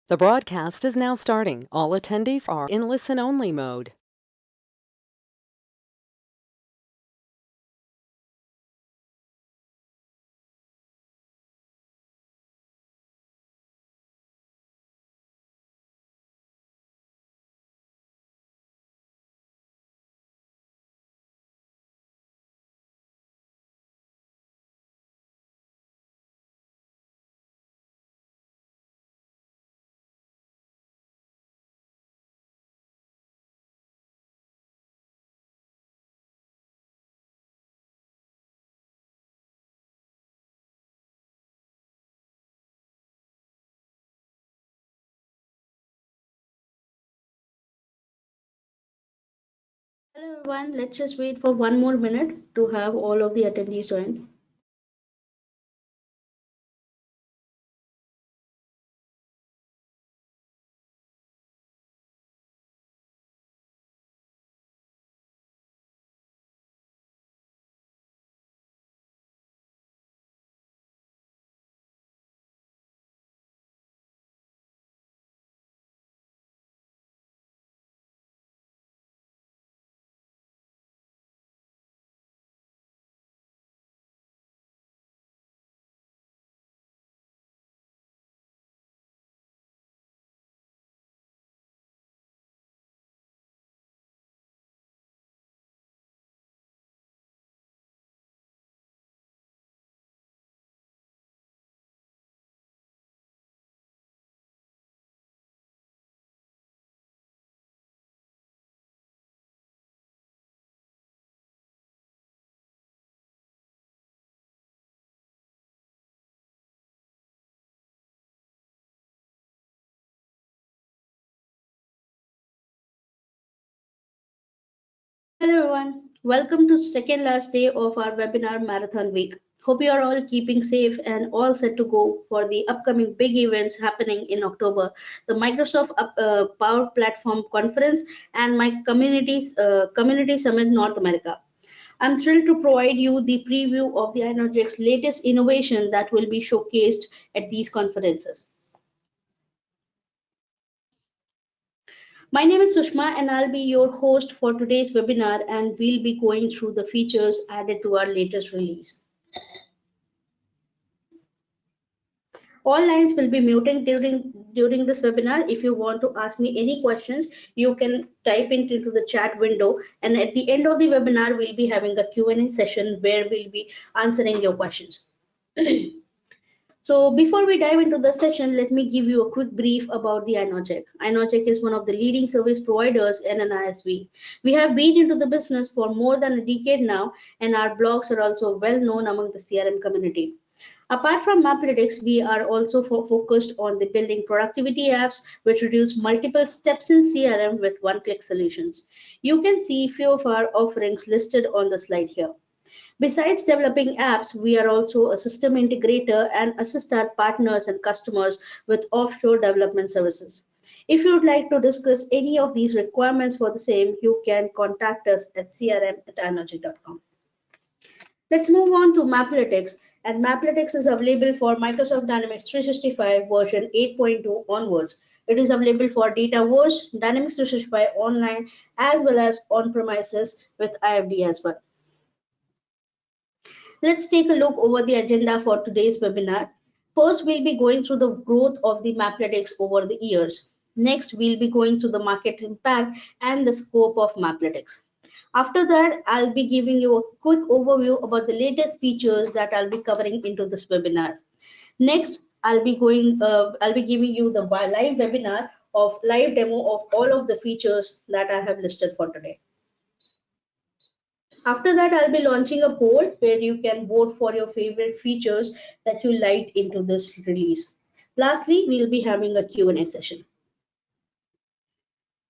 The broadcast is now starting. All attendees are in listen-only mode. Hello everyone, let's just wait for one more minute to have all of the attendees join. Hello everyone, welcome to second last day of our webinar marathon week. Hope you are all keeping safe and all set to go for the upcoming big events happening in October, the Microsoft Power Platform Conference and my Community Summit North America. I'm thrilled to provide you the preview of the InnoJet's latest innovation that will be showcased at these conferences. My name is Sushma and I'll be your host for today's webinar and we'll be going through the features added to our latest release. All lines will be muted during this webinar. If you want to ask me any questions, you can type it into the chat window and at the end of the webinar, we'll be having a Q&A session where we'll be answering your questions. So before we dive into the session, let me give you a quick brief about the InnoJet. InnoJet is one of the leading service providers in an ISV. We have been into the business for more than a decade now, and our blogs are also well known among the CRM community. Apart from Maplytics, we are also focused on the building productivity apps which reduce multiple steps in CRM with one-click solutions. You can see few of our offerings listed on the slide here. Besides developing apps, we are also a system integrator and assist our partners and customers with offshore development services. If you would like to discuss any of these requirements for the same, you can contact us at crm@energy.com. Let's move on to Maplytics. And Maplytics is available for Microsoft Dynamics 365 version 8.2 onwards. It is available for Dataverse, Dynamics 365 Online, as well as on-premises with IFD as well. Let's take a look over the agenda for today's webinar. First, we'll be going through the growth of the Maplytics over the years. Next, we'll be going through the market impact and the scope of Maplytics. After that, I'll be giving you a quick overview about the latest features that I'll be covering into this webinar. Next, I'll be giving you the live webinar of live demo of all of the features that I have listed for today. After that, I'll be launching a poll where you can vote for your favorite features that you liked into this release. Lastly, we'll be having a Q&A session.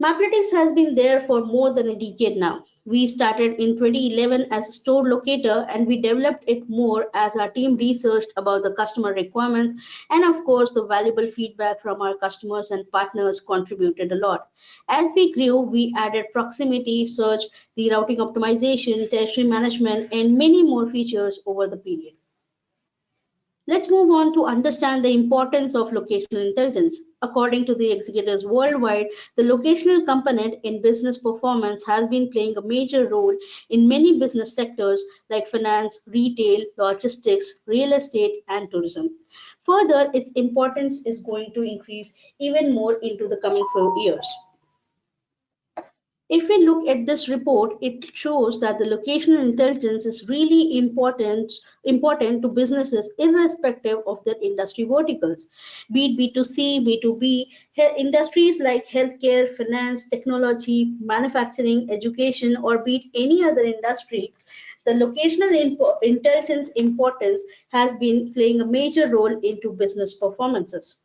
Maplytics has been there for more than a decade now. We started in 2011 as a store locator and we developed it more as our team researched about the customer requirements and of course the valuable feedback from our customers and partners contributed a lot. As we grew, we added proximity search, the routing optimization, territory management and many more features over the period. Let's move on to understand the importance of locational intelligence. According to the executives worldwide, the locational component in business performance has been playing a major role in many business sectors like finance, retail, logistics, real estate, and tourism. Further, its importance is going to increase even more into the coming few years. If we look at this report, it shows that the locational intelligence is really important to businesses irrespective of their industry verticals, be it B2C, B2B, industries like healthcare, finance, technology, manufacturing, education, or be it any other industry. The locational intelligence importance has been playing a major role into business performances.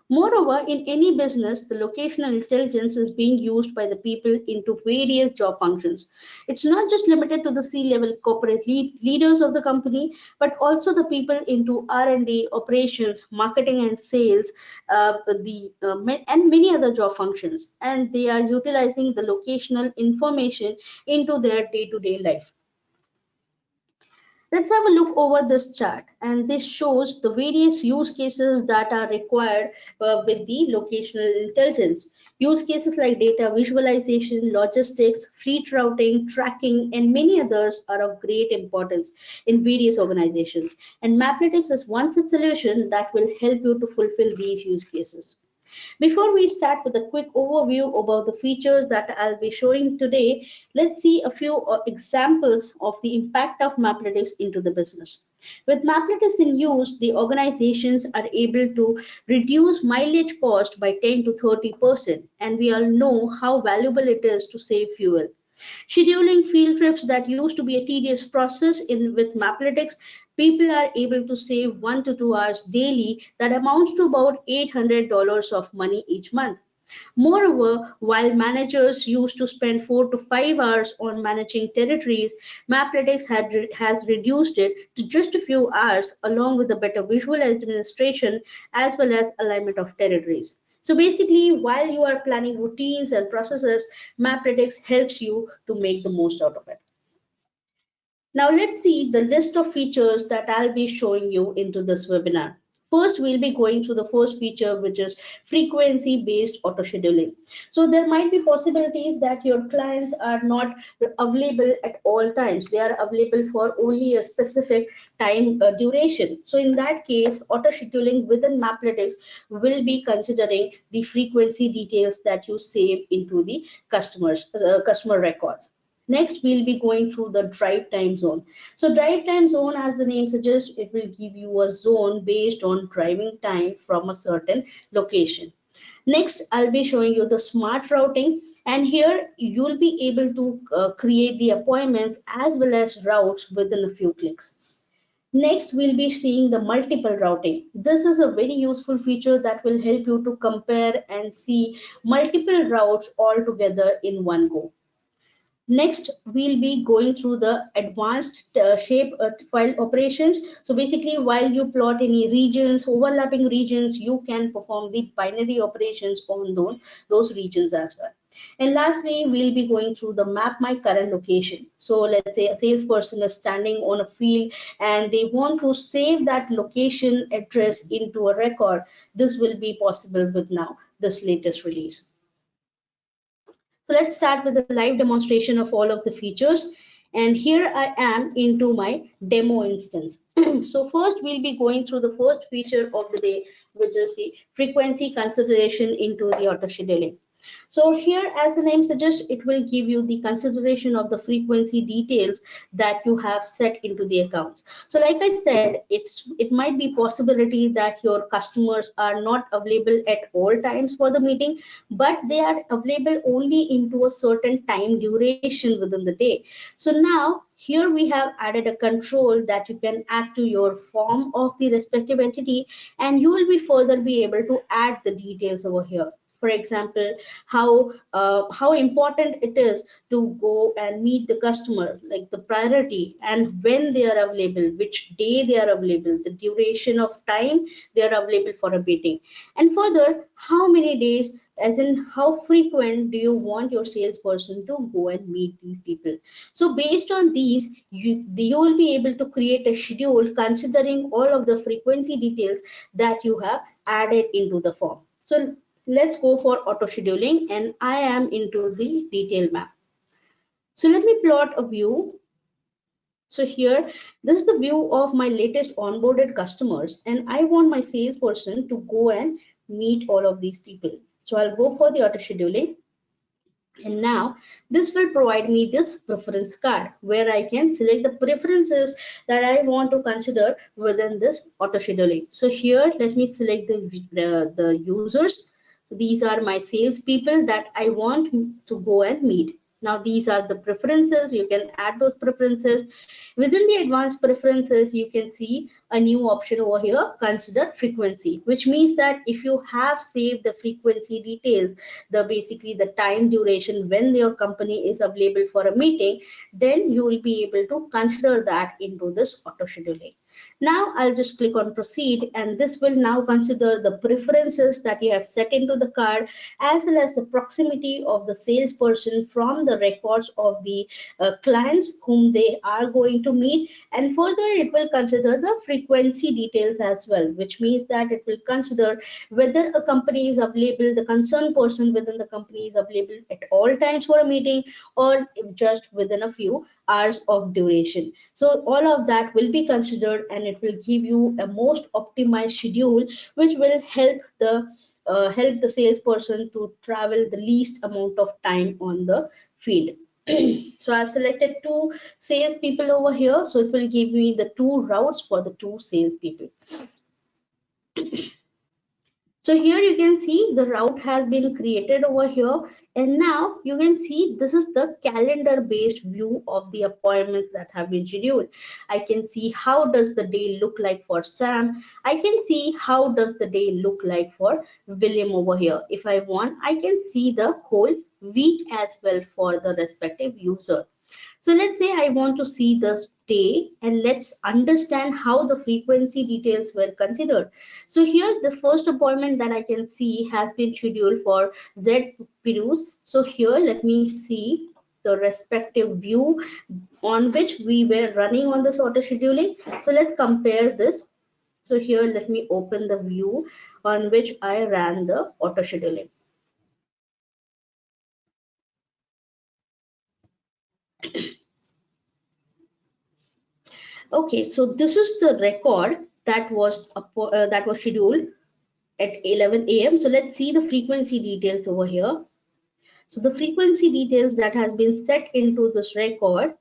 Moreover, in any business, the locational intelligence is being used by the people into various job functions. It's not just limited to the C-level corporate leaders of the company, but also the people into R&D, operations, marketing and sales, and many other job functions. And they are utilizing the locational information into their day-to-day life. Let's have a look over this chart, and this shows the various use cases that are required with the locational intelligence. Use cases like data visualization, logistics, fleet routing, tracking, and many others are of great importance in various organizations. And Maplytics is one such solution that will help you to fulfill these use cases. Before we start with a quick overview about the features that I'll be showing today, let's see a few examples of the impact of Maplytics into the business. With Maplytics in use, the organizations are able to reduce mileage cost by 10 to 30%, and we all know how valuable it is to save fuel. Scheduling field trips that used to be a tedious process with Maplytics, people are able to save 1 to 2 hours daily that amounts to about $800 of money each month. Moreover, while managers used to spend 4 to 5 hours on managing territories, Maplytics has reduced it to just a few hours along with a better visual administration as well as alignment of territories. So basically, while you are planning routines and processes, Maplytics helps you to make the most out of it. Now let's see the list of features that I'll be showing you into this webinar. First, we'll be going through the first feature, which is frequency-based auto scheduling. So there might be possibilities that your clients are not available at all times. They are available for only a specific time duration. So in that case, auto scheduling within Maplytics will be considering the frequency details that you save into the customer records. Next, we'll be going through the drive time zone. So drive time zone, as the name suggests, it will give you a zone based on driving time from a certain location. Next, I'll be showing you the smart routing, and here you'll be able to create the appointments as well as routes within a few clicks. Next, we'll be seeing the multiple routing. This is a very useful feature that will help you to compare and see multiple routes all together in one go. Next, we'll be going through the advanced shape file operations. So basically, while you plot any regions, overlapping regions, you can perform the binary operations on those regions as well. And lastly, we'll be going through the map my current location. So let's say a salesperson is standing on a field and they want to save that location address into a record. This will be possible with now this latest release. So let's start with a live demonstration of all of the features. And here I am into my demo instance. So first we'll be going through the first feature of the day, which is the frequency consideration into the auto scheduling. So here, as the name suggests, it will give you the consideration of the frequency details that you have set into the accounts. So like I said, it might be possibility that your customers are not available at all times for the meeting, but they are available only into a certain time duration within the day. So now here we have added a control that you can add to your form of the respective entity, and you will be further be able to add the details over here. For example, how important it is to go and meet the customer, like the priority and when they are available, which day they are available, the duration of time they are available for a meeting, and further, how many days, as in how frequent do you want your salesperson to go and meet these people. So based on these, you will be able to create a schedule considering all of the frequency details that you have added into the form. So let's go for auto scheduling, and I am into the detail map. So let me plot a view. So here, this is the view of my latest onboarded customers, and I want my salesperson to go and meet all of these people. So I'll go for the auto scheduling. And now this will provide me this preference card where I can select the preferences that I want to consider within this auto scheduling. So here, let me select the users. So these are my sales people that I want to go and meet. Now these are the preferences. You can add those preferences. Within the advanced preferences, you can see a new option over here, consider frequency, which means that if you have saved the frequency details, the basically the time duration when your company is available for a meeting, then you will be able to consider that into this auto scheduling. Now I'll just click on proceed, and this will now consider the preferences that you have set into the card, as well as the proximity of the salesperson from the records of the clients whom they are going to meet. And further, it will consider the frequency details as well, which means that it will consider whether a company is available, the concerned person within the company is available at all times for a meeting, or just within a few hours of duration. So all of that will be considered, and it will give you a most optimized schedule, which will help the salesperson to travel the least amount of time on the field. So I've selected two salespeople over here, so it will give me the two routes for the two salespeople. So here you can see the route has been created over here, and now you can see this is the calendar based view of the appointments that have been scheduled. I can see how does the day look like for Sam. I can see how does the day look like for William over here. If I want, I can see the whole week as well for the respective user. So let's say I want to see the day, and let's understand how the frequency details were considered. So here the first appointment that I can see has been scheduled for Z Pirus. So here let me see the respective view on which we were running on this auto scheduling. So let's compare this. So here let me open the view on which I ran the auto scheduling. Okay, so this is the record that was scheduled at 11 a.m. So let's see the frequency details over here. So the frequency details that has been set into this record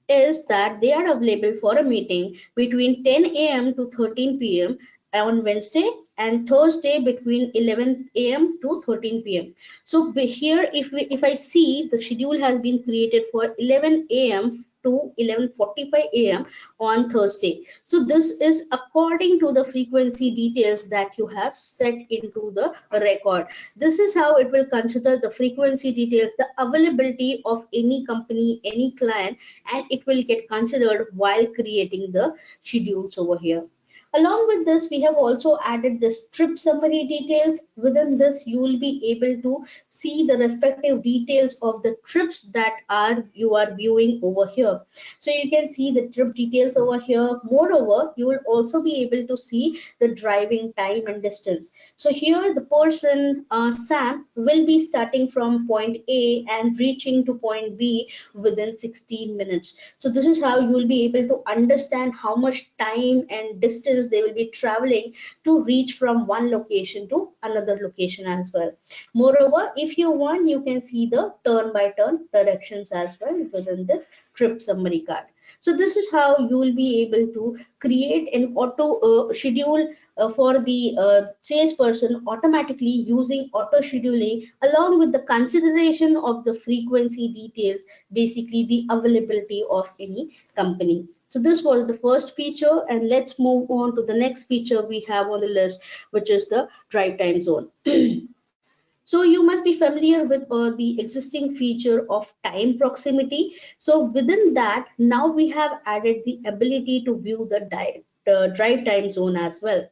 is that they are available for a meeting between 10 a.m. to 13 p.m. on Wednesday, and Thursday between 11 a.m. to 13 p.m. So here, if I see the schedule has been created for 11 a.m. to 11:45 a.m. on Thursday. So this is according to the frequency details that you have set into the record. This is how it will consider the frequency details, the availability of any company, any client, and it will get considered while creating the schedules over here. Along with this, we have also added the trip summary details. Within this, you will be able to see the respective details of the trips that you are viewing over here. So you can see the trip details over here. Moreover, you will also be able to see the driving time and distance. So here the person Sam will be starting from point A and reaching to point B within 16 minutes. So this is how you will be able to understand how much time and distance they will be traveling to reach from one location to another location as well. Moreover, if you want, you can see the turn by turn directions as well within this trip summary card. So this is how you will be able to create an auto schedule for the salesperson automatically using auto scheduling, along with the consideration of the frequency details, basically the availability of any company. So this was the first feature, and let's move on to the next feature we have on the list, which is the drive time zone. So you must be familiar with the existing feature of time proximity. So within that, now we have added the ability to view the drive time zone as well.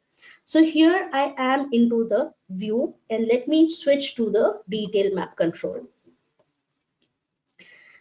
So here I am into the view, and let me switch to the detail map control.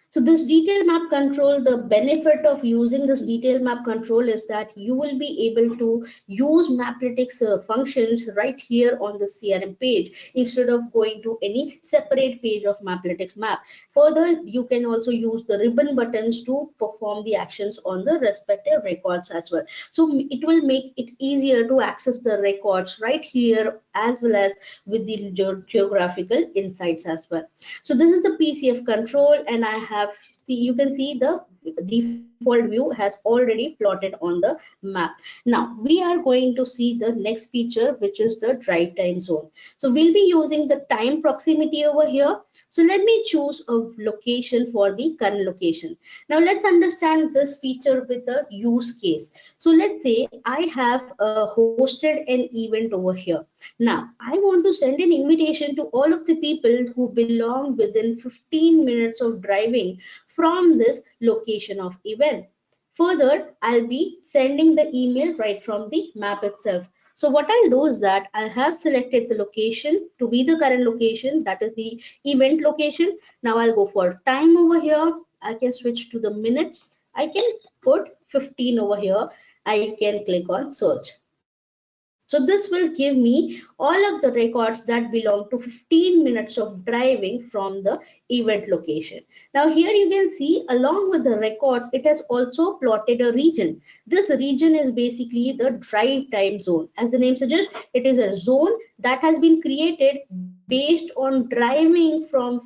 So this detail map control, the benefit of using this detail map control is that you will be able to use Maplytics functions right here on the CRM page instead of going to any separate page of Maplytics map. Further, you can also use the ribbon buttons to perform the actions on the respective records as well. So it will make it easier to access the records right here as well as with the geographical insights as well. So this is the PCF control, and I have you can see the default view has already plotted on the map. Now we are going to see the next feature, which is the drive time zone. So we'll be using the time proximity over here. So let me choose a location for the current location. Now let's understand this feature with a use case. So let's say I have hosted an event over here. Now I want to send an invitation to all of the people who belong within 15 minutes of driving from this location of event. Further, I'll be sending the email right from the map itself. So what I'll do is that I have selected the location to be the current location, that is the event location. Now I'll go for time over here. I can switch to the minutes. I can put 15 over here. I can click on search. So this will give me all of the records that belong to 15 minutes of driving from the event location. Now here you can see along with the records, it has also plotted a region. This region is basically the drive time zone. As the name suggests, it is a zone that has been created based on driving for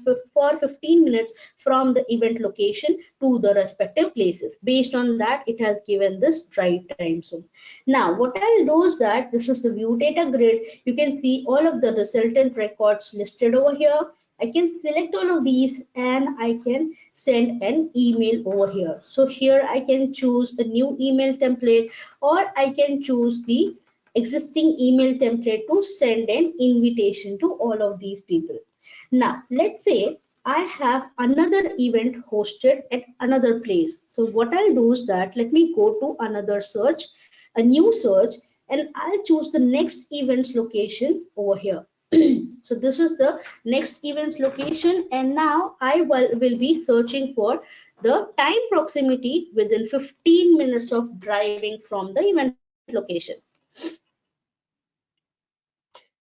15 minutes from the event location to the respective places. Based on that, it has given this drive time zone. Now what I'll do is that this is the view data grid. You can see all of the resultant records listed over here. I can select all of these and I can send an email over here. So here I can choose a new email template, or I can choose the existing email template to send an invitation to all of these people. Now let's say I have another event hosted at another place. So what I'll do is that let me go to another search, a new search, and I'll choose the next event's location over here. So this is the next event's location, and now I will be searching for the time proximity within 15 minutes of driving from the event location.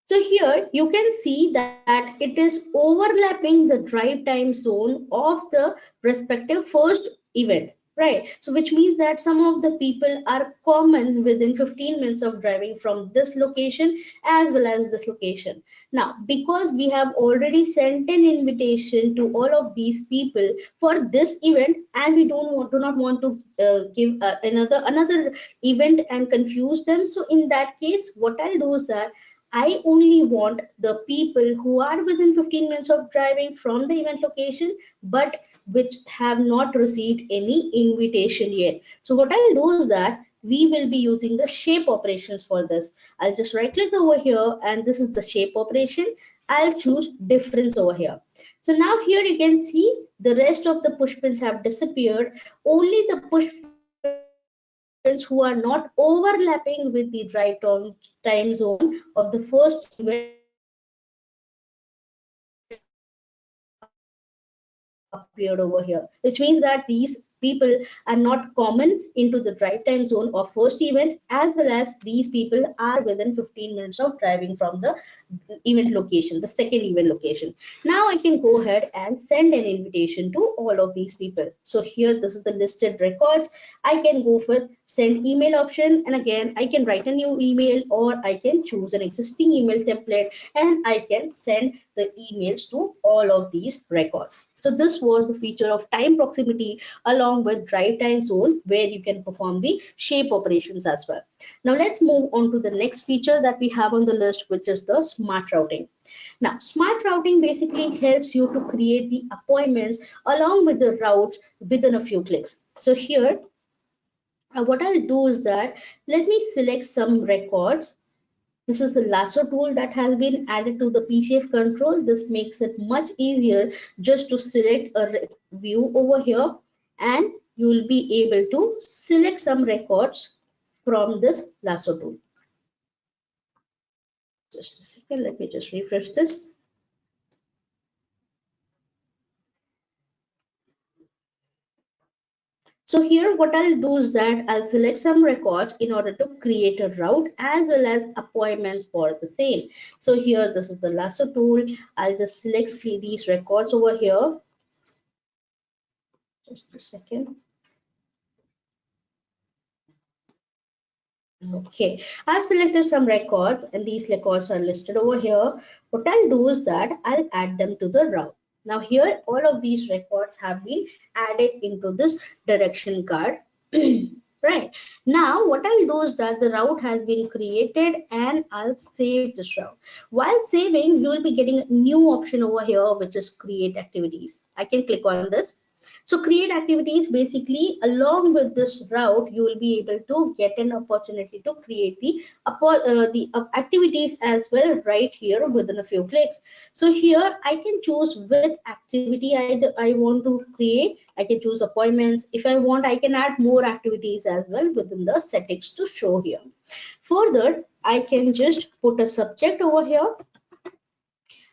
So here you can see that it is overlapping the drive time zone of the respective first event, right? So which means that some of the people are common within 15 minutes of driving from this location as well as this location. Now, because we have already sent an invitation to all of these people for this event, and we do not want to give another event and confuse them. So in that case, what I'll do is that I only want the people who are within 15 minutes of driving from the event location, but which have not received any invitation yet. So what I'll do is that we will be using the shape operations for this. I'll just right click over here, and this is the shape operation. I'll choose difference over here. So now here you can see the rest of the push pins have disappeared. Only the push pins who are not overlapping with the drive time zone of the first event have appeared over here, which means that these people are not common into the drive time zone of first event as well as these people are within 15 minutes of driving from the event location, the second event location. Now I can go ahead and send an invitation to all of these people. So here this is the listed records. I can go for send email option, and again I can write a new email, or I can choose an existing email template and I can send the emails to all of these records. So this was the feature of time proximity along with drive time zone, where you can perform the shape operations as well. Now let's move on to the next feature that we have on the list, which is the smart routing. Now smart routing basically helps you to create the appointments along with the routes within a few clicks. So here what I'll do is that let me select some records. Let me select some records This is the lasso tool that has been added to the PCF control. This makes it much easier just to select a view over here, and you will be able to select some records from this lasso tool. Just a second, let me just refresh this. So here what I'll do is that I'll select some records in order to create a route as well as appointments for the same. So here this is the lasso tool. I'll just select see these records over here. Just a second. Okay, I've selected some records and these records are listed over here. What I'll do is that I'll add them to the route. Now here all of these records have been added into this direction card. Right. Now what I'll do is that the route has been created and I'll save this route. While saving, you will be getting a new option over here, which is create activities. I can click on this. So create activities, basically along with this route, you will be able to get an opportunity to create the activities as well right here within a few clicks. So here I can choose which activity I want to create. I can choose appointments. If I want, I can add more activities as well within the settings to show here. Further, I can just put a subject over here.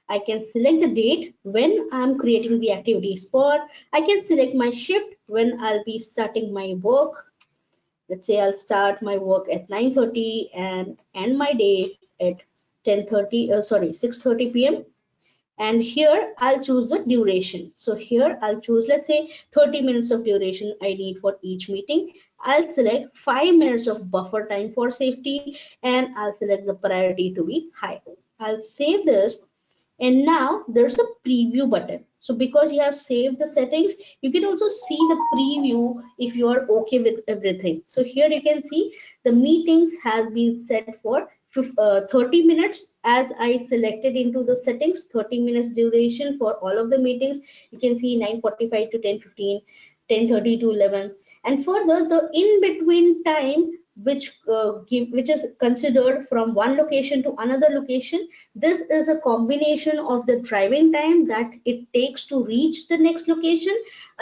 I can select the date when I'm creating the activities for. I can select my shift when I'll be starting my work. Let's say I'll start my work at 9:30 and end my day at 6:30 p.m. And here I'll choose the duration. So here I'll choose, let's say 30 minutes of duration I need for each meeting. I'll select 5 minutes of buffer time for safety and I'll select the priority to be high. I'll save this and now there's a preview button. So because you have saved the settings, you can also see the preview if you are okay with everything. So here you can see the meetings has been set for 30 minutes as I selected into the settings, 30 minutes duration for all of the meetings. You can see 9:45 to 10:15, 10:30 to 11, and further the in between time which is considered from one location to another location. This is a combination of the driving time that it takes to reach the next location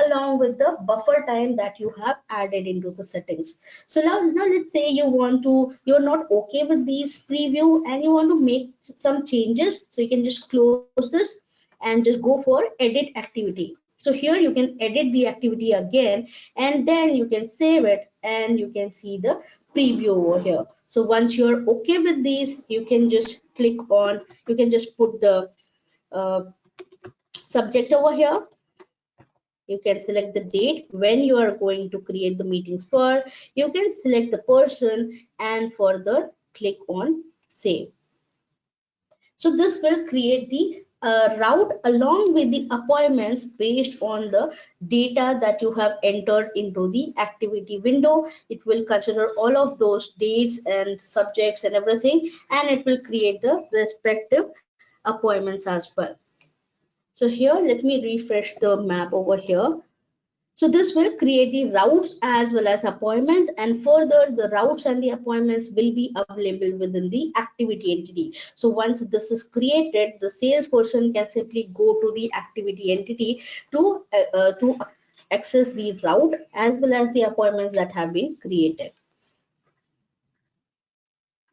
along with the buffer time that you have added into the settings. So now let's say you're not okay with these preview and you want to make some changes. So you can just close this and just go for edit activity. So here you can edit the activity again and then you can save it and you can see the preview over here. So once you're okay with these, you can just click on, you can just put the uh, subject over here. You can select the date when you are going to create the meetings for. You can select the person and further click on save. So this will create the route along with the appointments based on the data that you have entered into the activity window. It will consider all of those dates and subjects and everything, and it will create the respective appointments as well. So here, let me refresh the map over here. So this will create the routes as well as appointments, and further the routes and the appointments will be available within the activity entity. So once this is created, the salesperson can simply go to the activity entity to access the route as well as the appointments that have been created.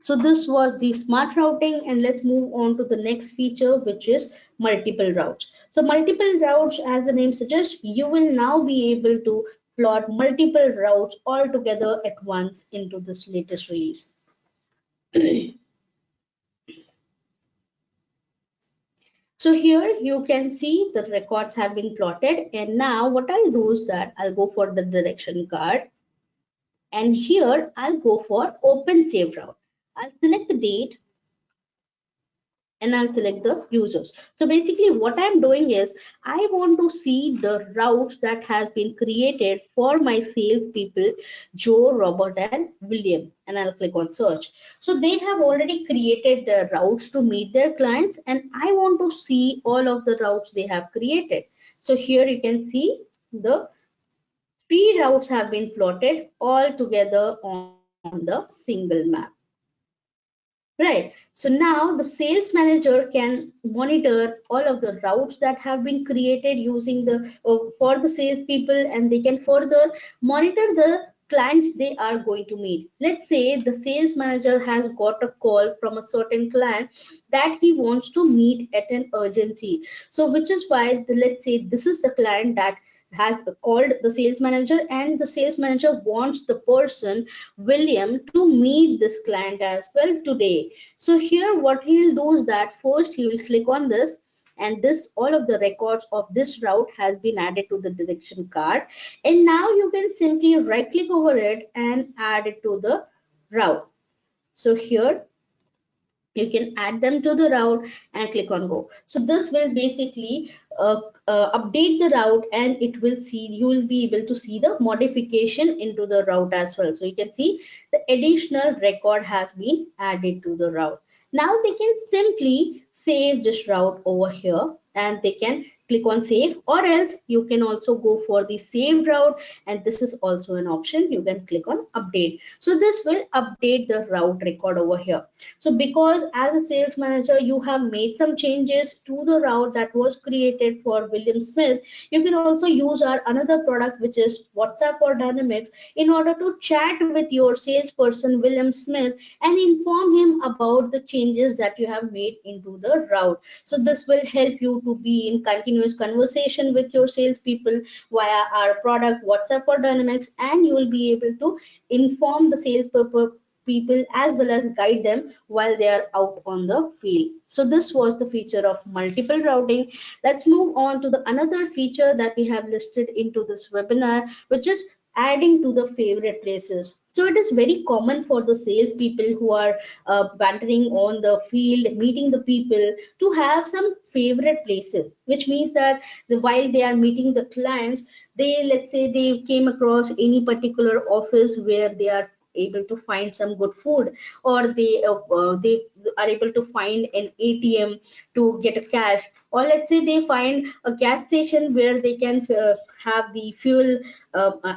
So this was the smart routing, and let's move on to the next feature, which is multiple routes. So multiple routes, as the name suggests, you will now be able to plot multiple routes all together at once into this latest release. So here you can see the records have been plotted, and now what I'll do is that I'll go for the direction card, and here I'll go for open save route. I'll select the date and I'll select the users. So basically what I'm doing is I want to see the routes that has been created for my salespeople, Joe, Robert, and William, and I'll click on search. So they have already created the routes to meet their clients, and I want to see all of the routes they have created. So here you can see the 3 routes have been plotted all together on the single map. Right. So now the sales manager can monitor all of the routes that have been created using the for the salespeople, and they can further monitor the clients they are going to meet. Let's say the sales manager has got a call from a certain client that he wants to meet at an urgency. So which is why let's say this is the client that has called the sales manager, and the sales manager wants the person William to meet this client as well today. So here what he'll do is that first he will click on this, and this all of the records of this route has been added to the direction card, and now you can simply right click over it and add it to the route. So here you can add them to the route and click on go. So this will basically update the route, and it will see, you will be able to see the modification into the route as well. So you can see the additional record has been added to the route. Now they can simply save this route over here, and they can click on save, or else you can also go for the saved route, and this is also an option. You can click on update. So this will update the route record over here. So because as a sales manager, you have made some changes to the route that was created for William Smith, you can also use our another product, which is WhatsApp or Dynamics, in order to chat with your salesperson William Smith and inform him about the changes that you have made into the route. So this will help you to be in continuous conversation with your salespeople via our product WhatsApp or Dynamics, and you will be able to inform the people as well as guide them while they are out on the field. So this was the feature of multiple routing. Let's move on to the another feature that we have listed into this webinar, which is adding to the favorite places. So it is very common for the sales people who are wandering on the field, meeting the people, to have some favorite places, which means that while they are meeting the clients, they, let's say they came across any particular office where they are able to find some good food, or they are able to find an ATM to get a cash, or let's say they find a gas station where they can have the fuel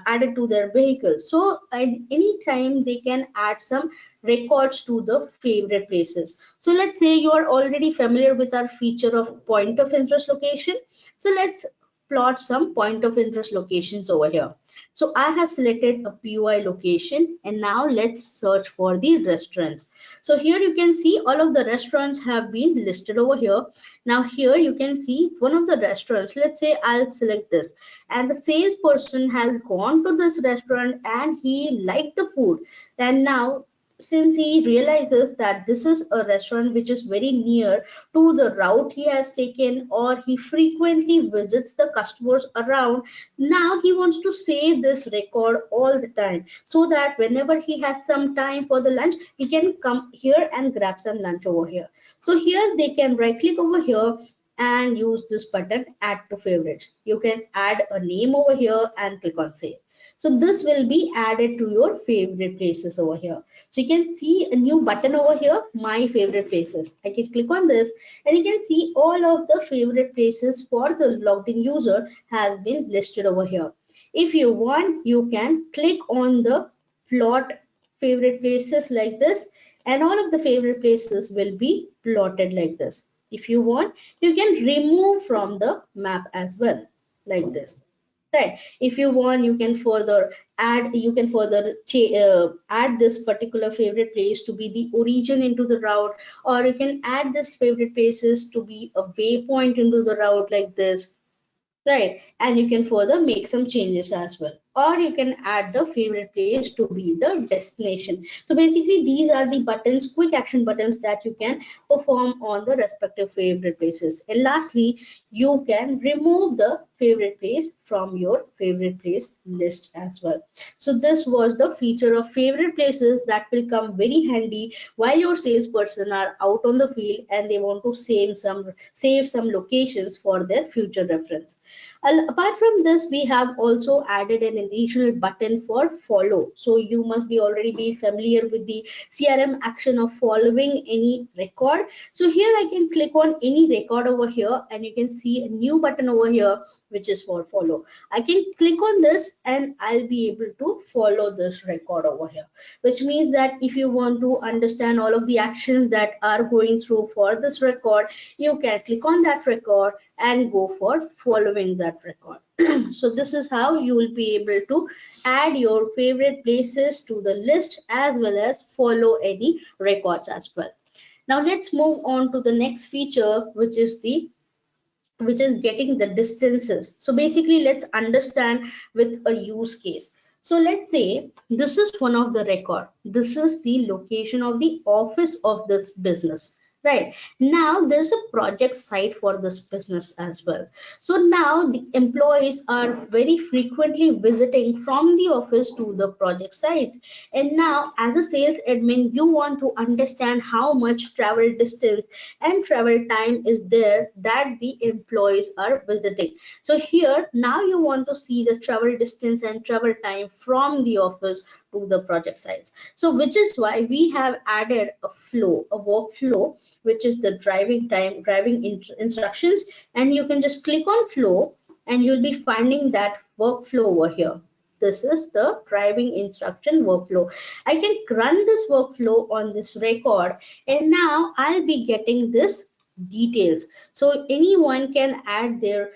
added to their vehicle. So at any time they can add some records to the favorite places. So let's say you are already familiar with our feature of point of interest location. So let's plot some point of interest locations over here. So I have selected a POI location, and now let's search for the restaurants. So here you can see all of the restaurants have been listed over here. Now here you can see one of the restaurants. Let's say I'll select this, and the salesperson has gone to this restaurant and he liked the food. And now since he realizes that this is a restaurant which is very near to the route he has taken, or he frequently visits the customers around, now he wants to save this record all the time, so that whenever he has some time for the lunch, he can come here and grab some lunch over here. So here they can right click over here and use this button add to favorites. You can add a name over here and click on save. So this will be added to your favorite places over here. So you can see a new button over here, my favorite places. I can click on this, and you can see all of the favorite places for the logged in user has been listed over here. If you want, you can click on the plot favorite places like this, and all of the favorite places will be plotted like this. If you want, you can remove from the map as well, like this. Right. If you want, you can further add, add this particular favorite place to be the origin into the route, or you can add this favorite places to be a waypoint into the route like this. Right, and you can further make some changes as well, or you can add the favorite place to be the destination. So basically these are the buttons, quick action buttons, that you can perform on the respective favorite places. And lastly, you can remove the favorite place from your favorite place list as well. So this was the feature of favorite places that will come very handy while your salesperson are out on the field and they want to save some locations for their future reference. Apart from this, we have also added an additional button for follow. So you must be already be familiar with the CRM action of following any record. So here I can click on any record over here, and you can see a new button over here which is for follow. I can click on this and I'll be able to follow this record over here, which means that if you want to understand all of the actions that are going through for this record, you can click on that record and go for following that record. So this is how you will be able to add your favorite places to the list as well as follow any records as well. Now let's move on to the next feature, which is getting the distances. So basically, let's understand with a use case. So let's say this is one of the record. This is the location of the office of this business. Right now, there's a project site for this business as well. So now the employees are very frequently visiting from the office to the project sites. And now, as a sales admin, you want to understand how much travel distance and travel time is there that the employees are visiting. So here, now you want to see the travel distance and travel time from the office to the project sites. So which is why we have added a flow, a workflow, which is the driving time, instructions, and you can just click on flow and you'll be finding that workflow over here. This is the driving instruction workflow. I can run this workflow on this record, and now I'll be getting this details. So anyone can add their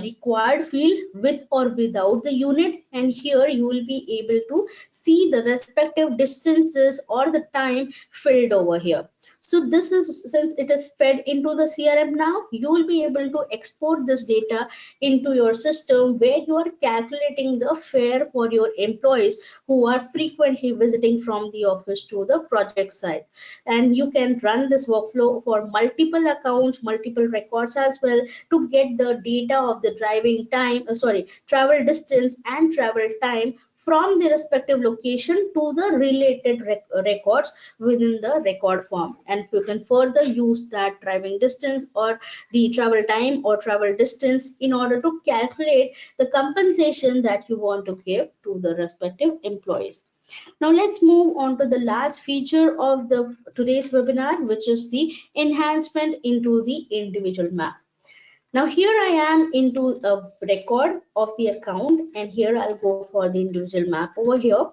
required field with or without the unit, and here you will be able to see the respective distances or the time filled over here. So this is, since it is fed into the CRM now, you will be able to export this data into your system where you are calculating the fare for your employees who are frequently visiting from the office to the project site. And you can run this workflow for multiple accounts, multiple records as well, to get the data of the driving time, travel distance and travel time from the respective location to the related records within the record form. And you can further use that driving distance or the travel time or travel distance in order to calculate the compensation that you want to give to the respective employees. Now let's move on to the last feature of the today's webinar, which is the enhancement into the individual map. Now here I am into a record of the account, and here I'll go for the individual map over here.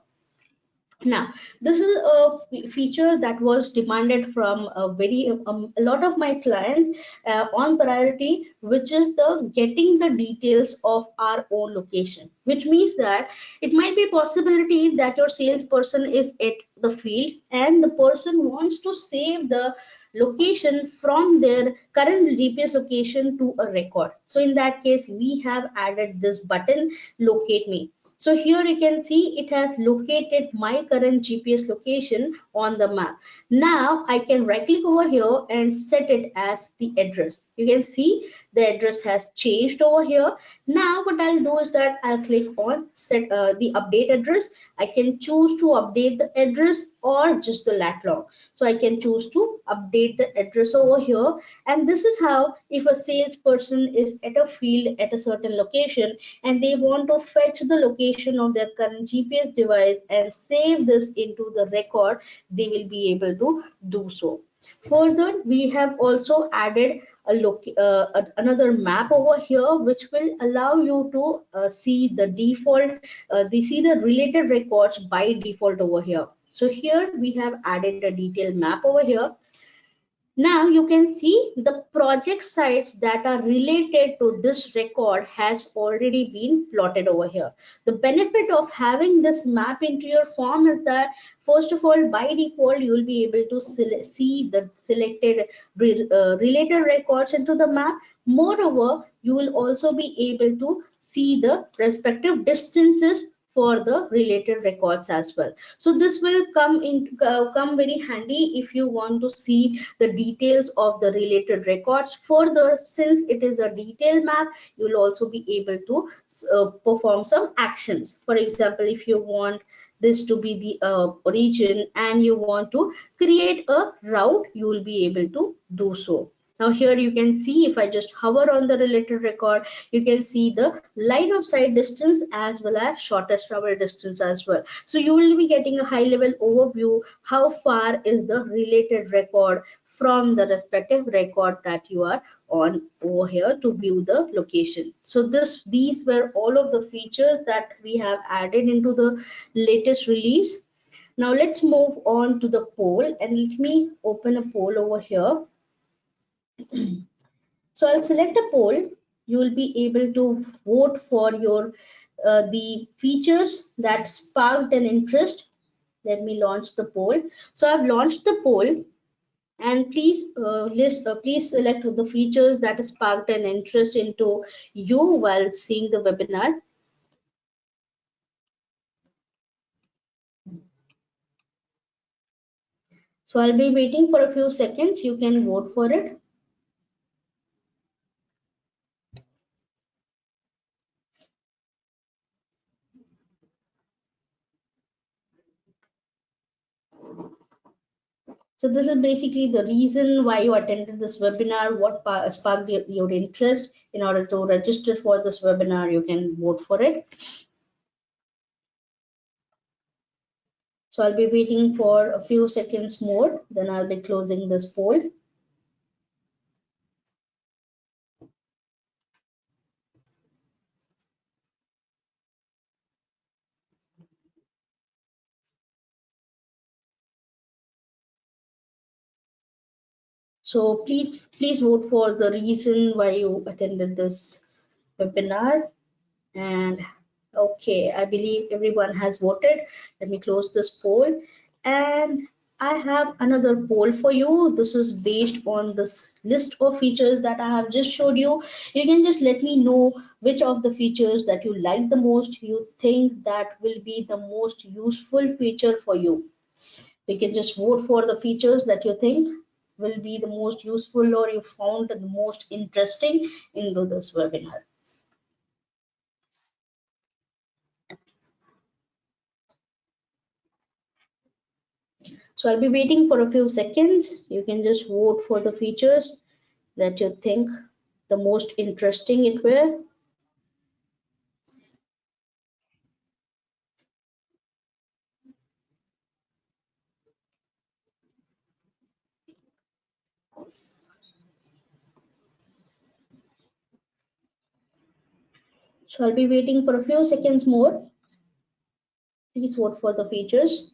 Now, this is a feature that was demanded from a lot of my clients on priority, which is the getting the details of our own location, which means that it might be a possibility that your salesperson is at the field and the person wants to save the location from their current GPS location to a record. So in that case, we have added this button, locate me. So here you can see it has located my current GPS location on the map. Now I can right click over here and set it as the address. You can see the address has changed over here. Now what I'll do is that I'll click on set the update address. I can choose to update the address or just the lat long. So I can choose to update the address over here. And this is how, if a salesperson is at a field at a certain location and they want to fetch the location of their current GPS device and save this into the record, they will be able to do so. Further, we have also added another map over here, which will allow you to see the default, see the related records by default over here. So here we have added a detailed map over here. Now you can see the project sites that are related to this record has already been plotted over here. The benefit of having this map into your form is that, first of all, by default, you will be able to see the selected related records into the map. Moreover, you will also be able to see the respective distances for the related records as well. So this will come very handy if you want to see the details of the related records. Further, since it is a detailed map, you will also be able to perform some actions. For example, if you want this to be the origin and you want to create a route, you will be able to do so. Now here you can see, if I just hover on the related record, you can see the line of sight distance as well as shortest travel distance as well. So you will be getting a high level overview how far is the related record from the respective record that you are on over here to view the location. So these were all of the features that we have added into the latest release. Now let's move on to the poll, and let me open a poll over here. So I'll select a poll. You will be able to vote for your the features that sparked an interest. Let me launch the poll. So I've launched the poll, and please select the features that sparked an interest into you while seeing the webinar. So I'll be waiting for a few seconds. You can vote for it. So this is basically the reason why you attended this webinar, what sparked your interest. In order to register for this webinar, you can vote for it. So I'll be waiting for a few seconds more, then I'll be closing this poll. So please vote for the reason why you attended this webinar. And okay, I believe everyone has voted. Let me close this poll. And I have another poll for you. This is based on this list of features that I have just showed you. You can just let me know which of the features that you like the most, you think that will be the most useful feature for you. You can just vote for the features that you think will be the most useful or you found the most interesting into this webinar. So I'll be waiting for a few seconds. You can just vote for the features that you think the most interesting it were. So I'll be waiting for a few seconds more. Please vote for the features.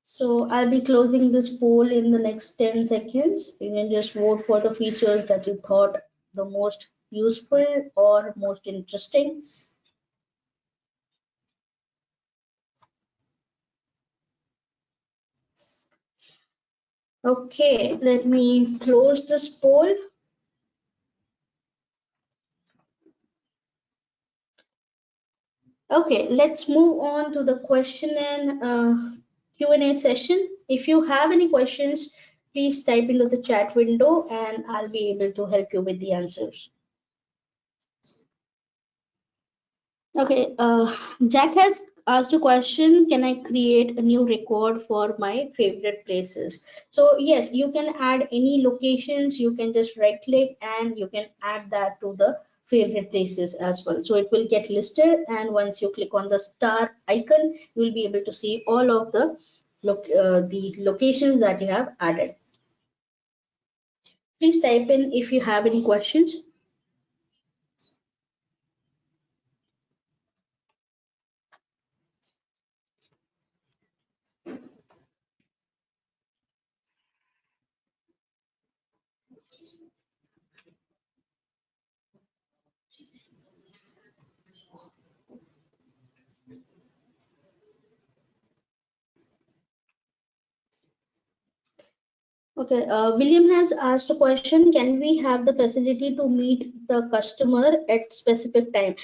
So I'll be closing this poll in the next 10 seconds. You can just vote for the features that you thought the most useful or most interesting. Okay, let me close this poll. Okay, let's move on to the question and Q&A session. If you have any questions, please type into the chat window and I'll be able to help you with the answers. Okay, Jack has asked a question, can I create a new record for my favorite places? So yes, you can add any locations, you can just right click and you can add that to the favorite places as well. So it will get listed, and once you click on the star icon, you will be able to see all of the locations that you have added. Please type in if you have any questions. Okay, William has asked a question. Can we have the facility to meet the customer at specific time?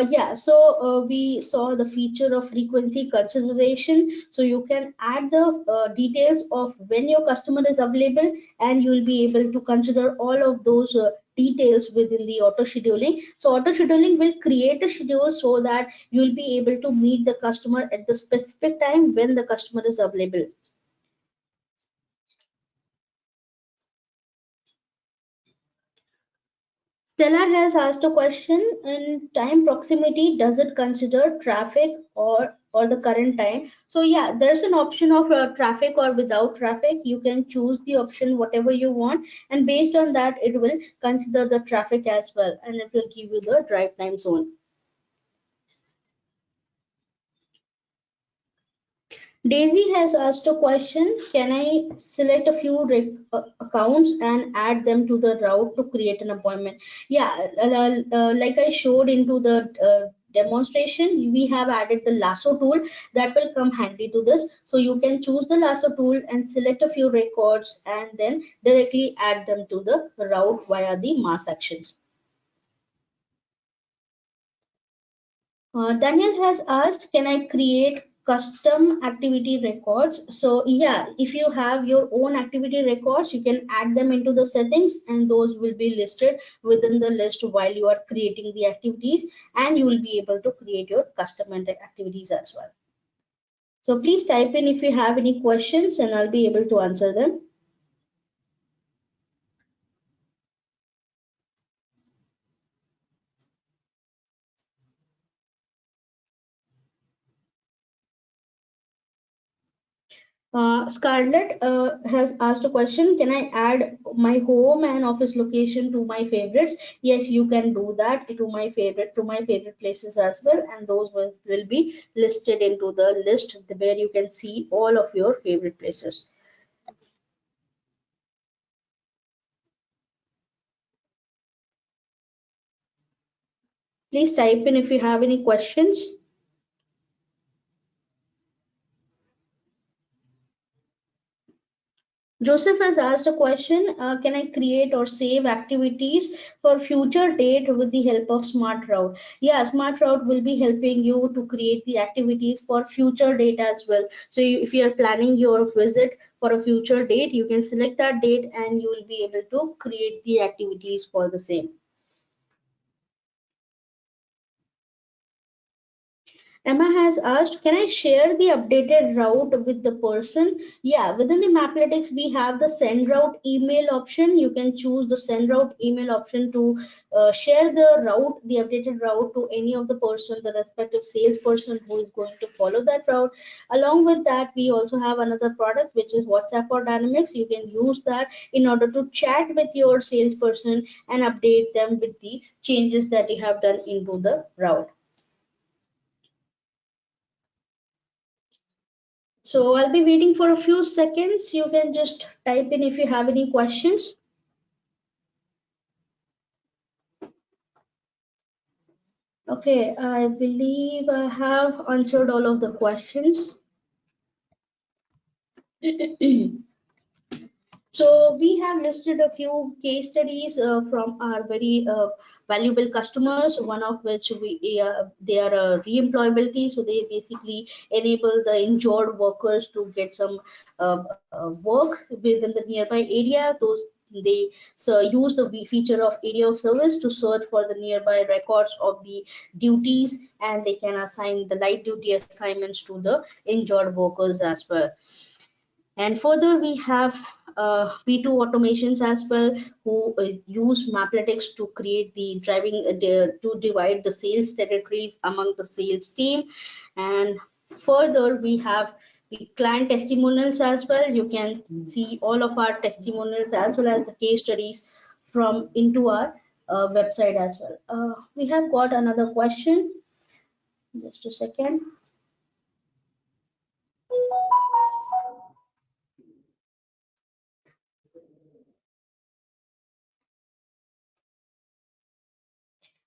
Yeah, so we saw the feature of frequency consideration. So you can add the details of when your customer is available, and you will be able to consider all of those details within the auto scheduling. So auto scheduling will create a schedule so that you'll be able to meet the customer at the specific time when the customer is available. Stella has asked a question: in time proximity, does it consider traffic or the current time? So yeah, there's an option of traffic or without traffic. You can choose the option whatever you want, and based on that, it will consider the traffic as well, and it will give you the drive time zone. Daisy has asked a question: can I select a few accounts and add them to the route to create an appointment? Yeah, like I showed into the demonstration, we have added the lasso tool that will come handy to this. So you can choose the lasso tool and select a few records and then directly add them to the route via the mass actions. Daniel has asked, can I create custom activity records? So yeah, if you have your own activity records, you can add them into the settings and those will be listed within the list while you are creating the activities, and you will be able to create your custom activities as well. So please type in if you have any questions and I'll be able to answer them. Scarlett has asked a question: can I add my home and office location to my favorites? Yes, you can do that to my favorite places as well, and those will be listed into the list where you can see all of your favorite places. Please type in if you have any questions. Joseph has asked a question, can I create or save activities for future date with the help of Smart Route? Yeah, Smart Route will be helping you to create the activities for future date as well. So if you are planning your visit for a future date, you can select that date and you will be able to create the activities for the same. Emma has asked, can I share the updated route with the person? Yeah, within the Maplytics, we have the send route email option. You can choose the send route email option to share the route, the updated route to any of the person, the respective salesperson who is going to follow that route. Along with that, we also have another product, which is WhatsApp or Dynamics. You can use that in order to chat with your salesperson and update them with the changes that you have done into the route. So I'll be waiting for a few seconds. You can just type in if you have any questions. Okay, I believe I have answered all of the questions. So we have listed a few case studies from our very valuable customers. One of which they are re-employability, so they basically enable the injured workers to get some work within the nearby area. Those they use the feature of area of service to search for the nearby records of the duties, and they can assign the light duty assignments to the injured workers as well. And further, we have P2 automations as well, who use Maplytics to create the to divide the sales territories among the sales team. And further, we have the client testimonials as well. You can see all of our testimonials as well as the case studies from into our website as well. We have got another question. Just a second.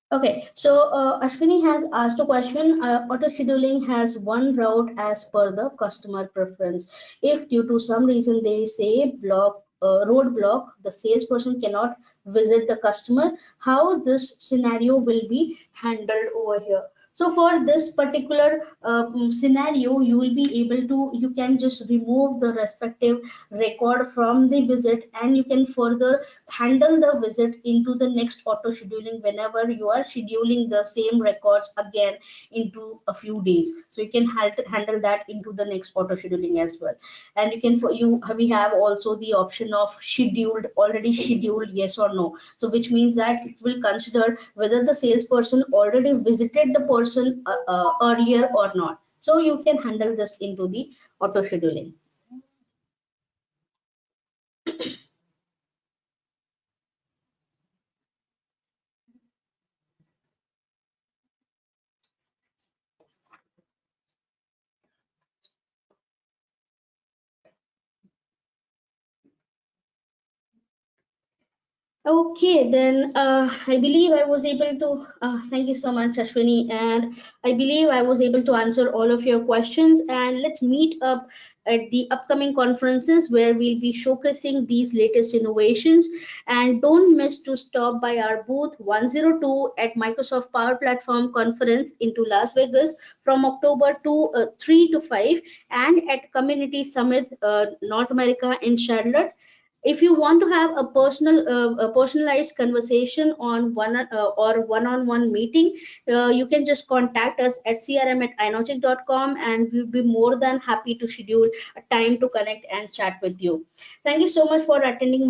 Okay, so Ashwini has asked a question. Auto scheduling has one route as per the customer preference. If due to some reason they say roadblock, the salesperson cannot visit the customer, how this scenario will be handled over here? So for this particular scenario, you will be able to, you can just remove the respective record from the visit, and you can further handle the visit into the next auto scheduling whenever you are scheduling the same records again into a few days. So you can handle that into the next auto scheduling as well. And you can, for you, we have also the option of scheduled, already scheduled, yes or no. So which means that it will consider whether the salesperson already visited the person earlier or not. So you can handle this into the auto scheduling. Okay, then I believe I was able to, thank you so much, Ashwini, and I believe I was able to answer all of your questions. And let's meet up at the upcoming conferences where we'll be showcasing these latest innovations. And don't miss to stop by our booth 102 at Microsoft Power Platform Conference into Las Vegas from October 3 to 5, and at Community Summit North America in Charlotte. If you want to have a personalized conversation on or one-on-one meeting, you can just contact us at crm@inoject.com, and we'll be more than happy to schedule a time to connect and chat with you. Thank you so much for attending